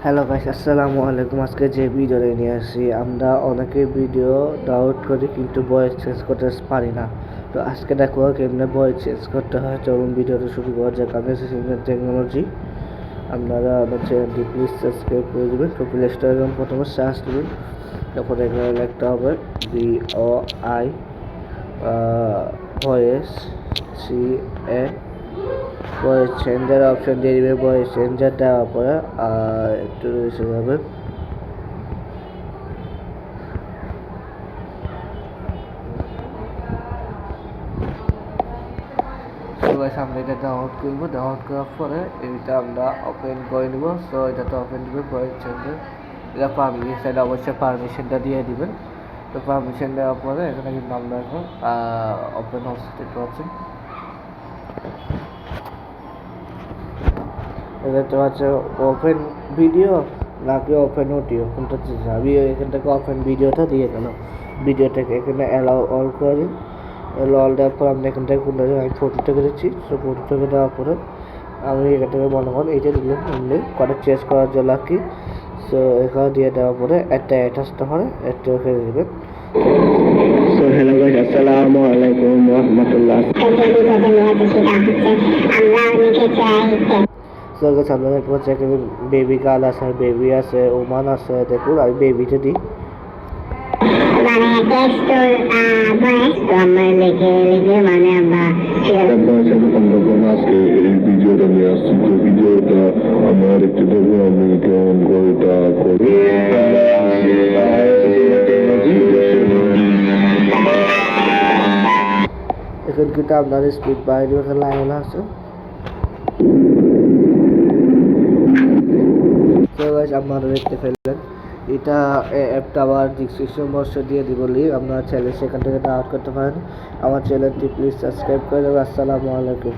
Hello guys, আসসালামু আলাইকুম। আজকে যে ভিডিওটা নিয়ে আসি, আমরা অনেকে ভিডিও ডাউনলোড করি কিন্তু ভয়েস চেঞ্জ করতে পারি না। তো আজকে দেখো কেমনে ভয়েস চেঞ্জ করতে হয়। চলুন ভিডিওটা শুরু করা যাক। আমি সিগন্যাল টেকনোলজি। আপনারা আমার চ্যানেলটি প্লিজ সাবস্ক্রাইব করে দেবেন। তো প্লে স্টোরে প্রথমে সার্চ দেবেন, তারপরে এখানে লিখতে হবে VOI voice CA voice changer option দিয়ে দিবে। ভয়েস চেঞ্জার দেওয়ার পরে একটু এসে যাবে। সামনে এটা ডাউনলোড করবো। ডাউনলোড করার পরে এটা আমরা ওপেন করে নেবো। সো এটাতে ওপেন দেবে ভয়েস চেঞ্জার। এটা পারমিশন, অবশ্যই পারমিশনটা দিয়ে দিবেন। তো পারমিশন দেওয়ার পরে এখানে কিন্তু আমরা এখন ওপেন হচ্ছে, দেখতে পাচ্ছেন। এটা হচ্ছে ওপেন ভিডিও নাকি ওপেন অডিও, কোনটা আমি এখান থেকে ওপেন ভিডিওটা দিয়ে গেল। ভিডিওটাকে এখানে অ্যালাউ অল করে দিন। অল দেওয়ার পর আপনি এখান থেকে কোনটা আমি ফটোটাকে দিচ্ছি। সো ফটোটাকে দেওয়ার পরে আমি এখান থেকে মনে করেন এইটা দিলাম, এমনি কটা চেঞ্জ করার জন্য কি। সো এখানে দিয়ে দেওয়ার পরে একটা অ্যাটাচটা হয়, একটা ওখানে দেবেন। সো হ্যালো গাইস, আসসালামু আলাইকুম ওয়া রাহমাতুল্লাহ। সামনে দেখতে পাচ্ছি এখানে বেবি গার্ল আছে, বেবি আছে, ওমান আছে। দেখুন আমি বেবিটা দিই। এখন কিন্তু আপনার স্পিড বাড়িয়ে দেবে। এখানে লাইন আছে। আপনারা দেখতে পেলেন। এটা অ্যাপটা আবার ডিসক্রিপশন বক্সে দিয়ে দিব লিঙ্ক, আপনারা চাইলে সেখান থেকে ডাউনলোড করতে পারেন। আমার চ্যানেলটি প্লিজ সাবস্ক্রাইব করে দেবেন। আসসালামু আলাইকুম।